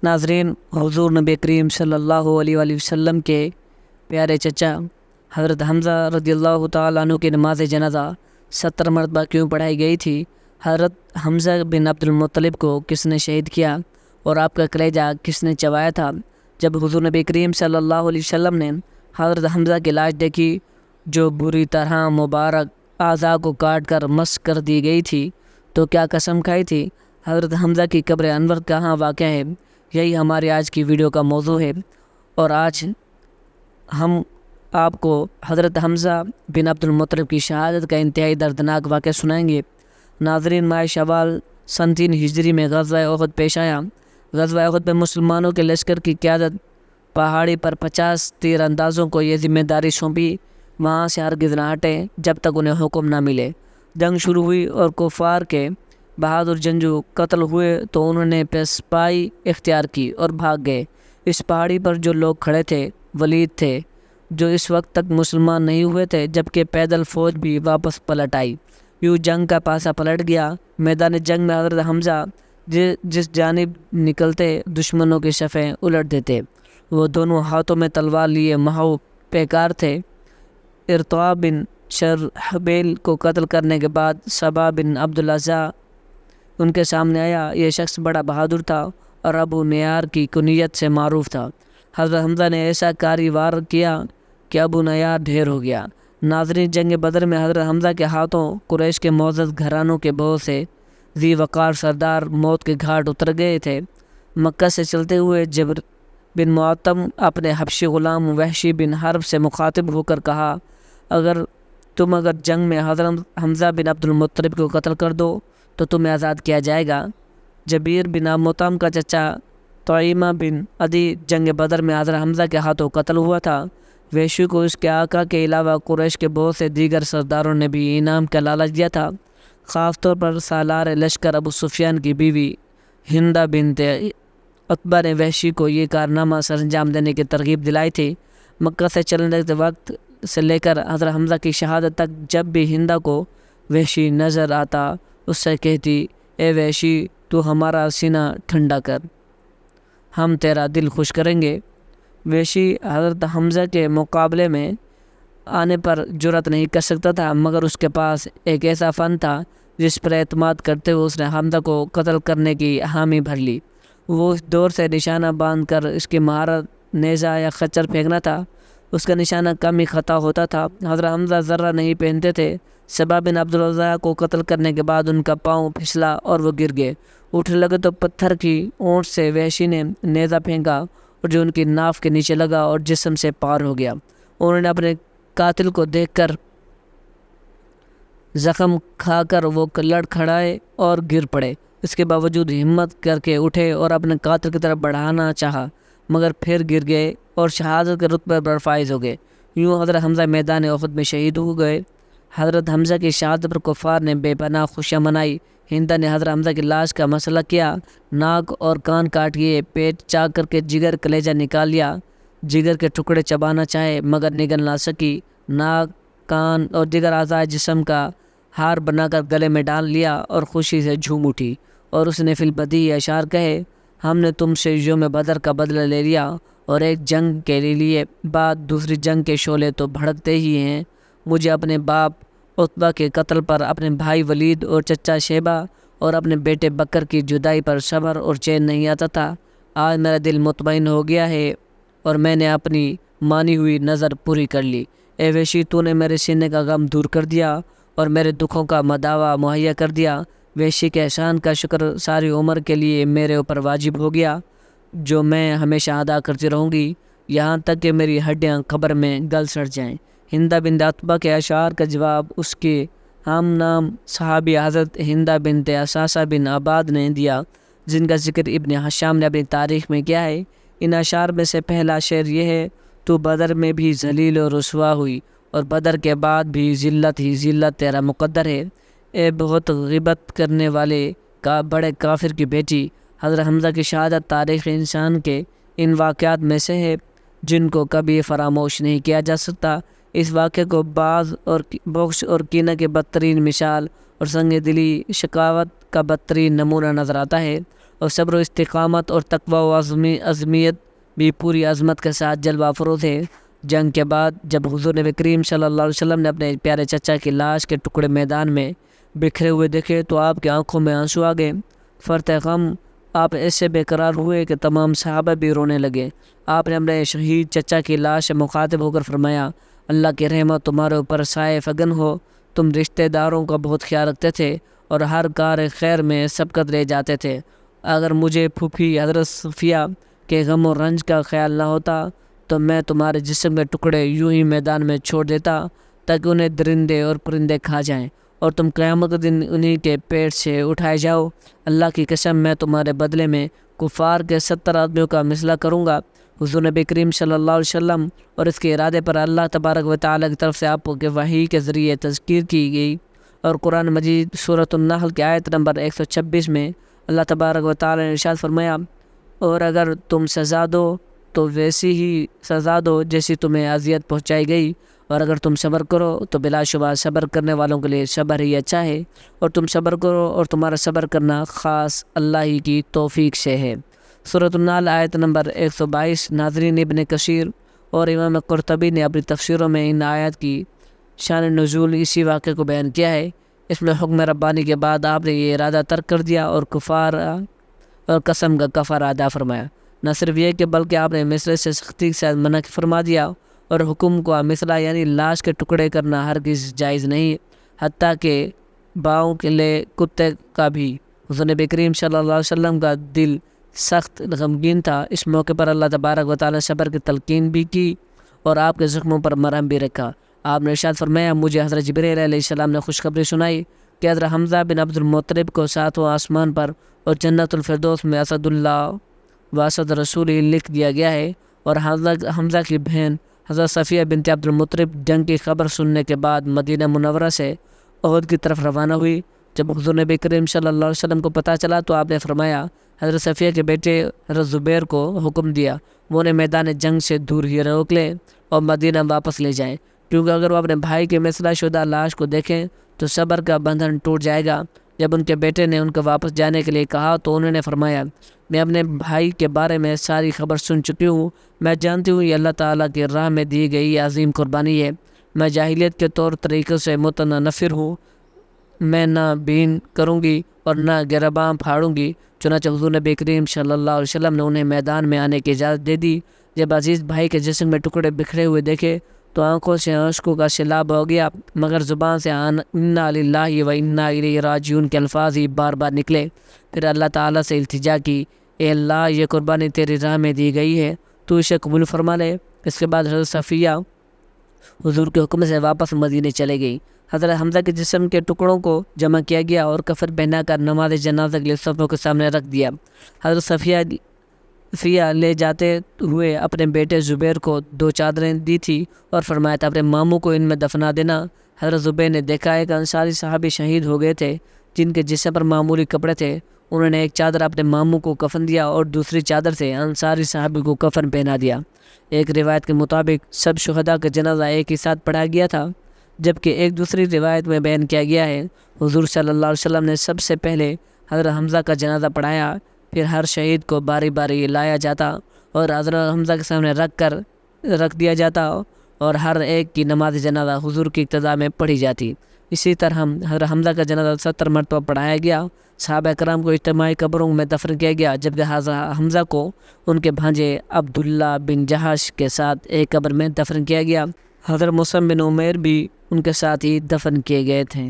ناظرین، حضور نبی کریم صلی اللہ علیہ وآلہ وسلم کے پیارے چچا حضرت حمزہ رضی اللہ تعالیٰ عنہ کی نماز جنازہ 70 مرتبہ کیوں پڑھائی گئی تھی؟ حضرت حمزہ بن عبد المطلب کو کس نے شہید کیا اور آپ کا کلیجہ کس نے چبایا تھا؟ جب حضور نبی کریم صلی اللہ علیہ وسلم نے حضرت حمزہ کی لاش دیکھی جو بری طرح مبارک اعضاء کو کاٹ کر مسخ کر دی گئی تھی تو کیا قسم کھائی تھی؟ حضرت حمزہ کی قبر انور کہاں واقع ہے؟ یہی ہماری آج کی ویڈیو کا موضوع ہے، اور آج ہم آپ کو حضرت حمزہ بن عبد المطلب کی شہادت کا انتہائی دردناک واقعہ سنائیں گے۔ ناظرین، ماہ شوال سن 3 ہجری میں غزوہ احد پیش آیا۔ غزوہ احد میں مسلمانوں کے لشکر کی قیادت پہاڑی پر 50 تیر اندازوں کو یہ ذمہ داری سونپی وہاں سے ہرگز نہ ہٹے جب تک انہیں حکم نہ ملے۔ جنگ شروع ہوئی اور کفار کے بہادر جنگجو قتل ہوئے تو انہوں نے پسپائی اختیار کی اور بھاگ گئے۔ اس پہاڑی پر جو لوگ کھڑے تھے ولید تھے جو اس وقت تک مسلمان نہیں ہوئے تھے، جبکہ پیدل فوج بھی واپس پلٹ آئی۔ یوں جنگ کا پاسا پلٹ گیا۔ میدان جنگ میں حضرت حمزہ جس جانب نکلتے دشمنوں کی صفیں الٹ دیتے۔ وہ دونوں ہاتھوں میں تلوار لیے محو پیکار تھے۔ ارطوہ بن شرحبیل کو قتل کرنے کے بعد صبا بن عبدالعزیٰ ان کے سامنے آیا۔ یہ شخص بڑا بہادر تھا اور ابو نیار کی کنیت سے معروف تھا۔ حضرت حمزہ نے ایسا کاری وار کیا کہ ابو نیار ڈھیر ہو گیا۔ ناظرین، جنگ بدر میں حضرت حمزہ کے ہاتھوں قریش کے معزز گھرانوں کے بہت سے ذی وقار سردار موت کے گھاٹ اتر گئے تھے۔ مکہ سے چلتے ہوئے جبر بن معطم اپنے حبشی غلام وحشی بن حرب سے مخاطب ہو کر کہا، اگر جنگ میں حضرت حمزہ بن عبد المطلب کو قتل کر دو تو تمہیں آزاد کیا جائے گا۔ جبیر بن معطم کا چچا طعیمہ بن عدی جنگ بدر میں حضرت حمزہ کے ہاتھوں قتل ہوا تھا۔ وحشی کو اس کے آقا کے علاوہ قریش کے بہت سے دیگر سرداروں نے بھی انعام کا لالچ دیا تھا، خاص طور پر سالار لشکر ابو سفیان کی بیوی ہندہ بنت عتبہ نے وحشی کو یہ کارنامہ سر انجام دینے کی ترغیب دلائی تھی۔ مکہ سے چلنے کے وقت سے لے کر حضرت حمزہ کی شہادت تک جب بھی ہندہ کو وحشی نظر آتا اس سے کہتی، اے وحشی، تو ہمارا سینہ ٹھنڈا کر، ہم تیرا دل خوش کریں گے۔ وحشی حضرت حمزہ کے مقابلے میں آنے پر جرأت نہیں کر سکتا تھا، مگر اس کے پاس ایک ایسا فن تھا جس پر اعتماد کرتے ہوئے اس نے حمزہ کو قتل کرنے کی حامی بھر لی۔ وہ اس دور سے نشانہ باندھ کر اس کی مہارت نیزہ یا خچر پھینکنا تھا۔ اس کا نشانہ کم ہی خطا ہوتا تھا۔ حضرت حمزہ ذرہ نہیں پہنتے تھے۔ صبا بن عبدالعزیٰ کو قتل کرنے کے بعد ان کا پاؤں پھسلا اور وہ گر گئے۔ اٹھنے لگے تو پتھر کی اونٹ سے وحشی نے نیزہ پھینکا اور جو ان کی ناف کے نیچے لگا اور جسم سے پار ہو گیا۔ انہوں نے اپنے قاتل کو دیکھ کر زخم کھا کر وہ لڑکھڑائے اور گر پڑے۔ اس کے باوجود ہمت کر کے اٹھے اور اپنے قاتل کی طرف بڑھانا چاہا، مگر پھر گر گئے اور شہادت کے رتبے پر فائز ہو گئے۔ یوں حضرت حمزہ میدان احد میں شہید ہو گئے۔ حضرت حمزہ کی شہادت پر کفار نے بے پناہ خوشیاں منائی۔ ہندہ نے حضرت حمزہ کی لاش کا مسئلہ کیا، ناک اور کان کاٹ لیے، پیٹ چاک کر کے جگر کلیجہ نکال لیا۔ جگر کے ٹکڑے چبانا چاہے مگر نگل نہ سکی۔ ناک، کان اور دیگر اعضاء جسم کا ہار بنا کر گلے میں ڈال لیا اور خوشی سے جھوم اٹھی، اور اس نے فی البدیہہ اشعار کہے، ہم نے تم سے یوم بدر کا بدلہ لے لیا، اور ایک جنگ کے لیے بعد دوسری جنگ کے شعلے تو بھڑکتے ہی ہیں۔ مجھے اپنے باپ عتبہ کے قتل پر، اپنے بھائی ولید اور چچا شیبہ اور اپنے بیٹے بکر کی جدائی پر صبر اور چین نہیں آتا تھا۔ آج میرا دل مطمئن ہو گیا ہے اور میں نے اپنی مانی ہوئی نظر پوری کر لی۔ اے وحشی، تو نے میرے سینے کا غم دور کر دیا اور میرے دکھوں کا مداوا مہیا کر دیا۔ وحشی کے احسان کا شکر ساری عمر کے لیے میرے اوپر واجب ہو گیا، جو میں ہمیشہ ادا کرتی رہوں گی یہاں تک کہ میری ہڈیاں قبر میں گل سڑ جائیں۔ ہندہ بنت عتبہ کے اشعار کا جواب اس کے ہم نام صحابی حضرت ہندہ بنت اساسہ بن عباد نے دیا، جن کا ذکر ابن حشام نے اپنی تاریخ میں کیا ہے۔ ان اشعار میں سے پہلا شعر یہ ہے، تو بدر میں بھی ذلیل و رسوا ہوئی اور بدر کے بعد بھی ذلت ہی ذلت تیرا مقدر ہے۔ اے بہت غیبت کرنے والے کا بڑے کافر کی بیٹی، حضرت حمزہ کی شہادت تاریخ انسان کے ان واقعات میں سے ہے جن کو کبھی فراموش نہیں کیا جا سکتا۔ اس واقعے کو بغض اور کینہ کی بدترین مثال اور سنگ دلی شقاوت کا بدترین نمونہ نظر آتا ہے۔ اور صبر و استقامت اور تقوی و عزمیت بھی پوری عظمت کے ساتھ جلوہ افروز ہے۔ جنگ کے بعد جب حضور نبی کریم صلی اللہ علیہ وسلم نے اپنے پیارے چچا کی لاش کے ٹکڑے میدان میں بکھرے ہوئے دیکھے تو آپ کی آنکھوں میں آنسو آ گئے۔ فرط غم آپ ایسے بے قرار ہوئے کہ تمام صحابہ بھی رونے لگے۔ آپ نے اپنے شہید چچا کی لاش سے مخاطب ہو کر فرمایا، اللہ کی رحمت تمہارے اوپر سائے فگن ہو، تم رشتہ داروں کا بہت خیال رکھتے تھے اور ہر کار خیر میں سبقت لے جاتے تھے۔ اگر مجھے پھوپھی حضرت صفیہ کے غم و رنج کا خیال نہ ہوتا تو میں تمہارے جسم کے ٹکڑے یوں ہی میدان میں چھوڑ دیتا تاکہ انہیں درندے اور پرندے کھا جائیں اور تم قیامت کے دن انہی کے پیٹ سے اٹھائے جاؤ۔ اللہ کی قسم میں تمہارے بدلے میں کفار کے 70 آدمیوں کا مثلہ کروں گا۔ حضور نبی کریم صلی اللہ علیہ وسلم اور اس کے ارادے پر اللہ تبارک و تعالیٰ کی طرف سے آپ کے وحی کے ذریعے تذکیر کی گئی، اور قرآن مجید سورۃ النحل کی آیت نمبر 126 میں اللہ تبارک و تعالیٰ نے ارشاد فرمایا، اور اگر تم سزا دو تو ویسی ہی سزا دو جیسی تمہیں اذیت پہنچائی گئی، اور اگر تم صبر کرو تو بلا شبہ صبر کرنے والوں کے لیے صبر ہی اچھا ہے، اور تم صبر کرو اور تمہارا صبر کرنا خاص اللہ ہی کی توفیق سے ہے۔ سورۃ النحل آیت نمبر 122۔ ناظرین، ابن کثیر اور امام قرطبی نے اپنی تفسیروں میں ان آیات کی شان نزول اسی واقعے کو بیان کیا ہے۔ اس میں حکم ربانی کے بعد آپ نے یہ ارادہ ترک کر دیا اور کفار اور قسم کا کفارہ ادا فرمایا۔ نہ صرف یہ کہ بلکہ آپ نے مثلے سے سختی سے منع فرما دیا، اور حکم کو مثلہ یعنی لاش کے ٹکڑے کرنا ہرگز جائز نہیں، حتیٰ کہ باؤں کے لئے کتے کا بھی۔ حضور نبی کریم صلی اللہ علیہ وسلم کا دل سخت غمگین تھا۔ اس موقع پر اللہ تبارک و تعالیٰ نے صبر کی تلقین بھی کی اور آپ کے زخموں پر مرہم بھی رکھا۔ آپ نے ارشاد فرمایا، مجھے حضرت جبرائیل علیہ السلام نے خوشخبری سنائی کہ حضرت حمزہ بن عبد المطلب کو 7واں آسمان پر اور جنت الفردوس میں اسد اللہ و اسد رسول لکھ دیا گیا ہے۔ اور حمزہ کی بہن حضرت صفیہ بنت عبد المطلب جنگ کی خبر سننے کے بعد مدینہ منورہ سے احد کی طرف روانہ ہوئی۔ جب حضور نبی کریم صلی اللہ علیہ وسلم کو پتہ چلا تو آپ نے فرمایا، حضرت صفیہ کے بیٹے حضرت زبیر کو حکم دیا وہ انہیں میدان جنگ سے دور ہی روک لیں اور مدینہ واپس لے جائیں، کیونکہ اگر وہ اپنے بھائی کے مثلہ شدہ لاش کو دیکھیں تو صبر کا بندھن ٹوٹ جائے گا۔ جب ان کے بیٹے نے ان کو واپس جانے کے لیے کہا تو انہوں نے فرمایا، میں اپنے بھائی کے بارے میں ساری خبر سن چکی ہوں، میں جانتی ہوں یہ اللہ تعالیٰ کی راہ میں دی گئی عظیم قربانی ہے، میں جاہلیت کے طور طریقوں سے متنفر ہوں، میں نہ بین کروں گی اور نہ گرباں پھاڑوں گی۔ چنانچہ حضور نبی کریم صلی اللہ علیہ وسلم نے انہیں میدان میں آنے کی اجازت دے دی۔ جب عزیز بھائی کے جسم میں ٹکڑے بکھرے ہوئے دیکھے تو آنکھوں سے اشکوں کا سیلاب ہو گیا، مگر زبان سے انا للہ و انا الیہ راجعون کے الفاظ ہی بار بار نکلے۔ پھر اللہ تعالیٰ سے التجا کی، اے اللہ، یہ قربانی تیری راہ میں دی گئی ہے، تو اسے قبول فرما لے۔ اس کے بعد حضرت صفیہ حضور کے حکم سے واپس مدینے چلے گئی۔ حضرت حمزہ کے جسم کے ٹکڑوں کو جمع کیا گیا اور کفن پہنا کر نماز جنازہ کے لیے صفوں کے سامنے رکھ دیا۔ حضرت صفیہ لے جاتے ہوئے اپنے بیٹے زبیر کو 2 چادریں دی تھی اور فرمایا تھا اپنے ماموں کو ان میں دفنا دینا۔ حضرت زبیر نے دیکھا ایک انصاری صحابی شہید ہو گئے تھے جن کے جسم پر معمولی کپڑے تھے، انہوں نے ایک چادر اپنے ماموں کو کفن دیا اور دوسری چادر سے انصاری صحابی کو کفن پہنا دیا۔ ایک روایت کے مطابق سب شہداء کا جنازہ ایک ہی ساتھ پڑھا گیا تھا، جبکہ ایک دوسری روایت میں بیان کیا گیا ہے حضور صلی اللہ علیہ وسلم نے سب سے پہلے حضرت حمزہ کا جنازہ پڑھایا، پھر ہر شہید کو باری باری لایا جاتا اور حضرت حمزہ کے سامنے رکھ دیا جاتا اور ہر ایک کی نماز جنازہ حضور کی اقتداء میں پڑھی جاتی۔ اسی طرح حضرت حمزہ کا جنازہ 70 مرتبہ پڑھایا گیا۔ صحابہ کرام کو اجتماعی قبروں میں دفن کیا گیا، جبکہ حضرت حمزہ کو ان کے بھانجے عبداللہ بن جہش کے ساتھ ایک قبر میں دفن کیا گیا۔ حضرت مصعب بن عمیر بھی ان کے ساتھ ہی دفن کیے گئے تھے۔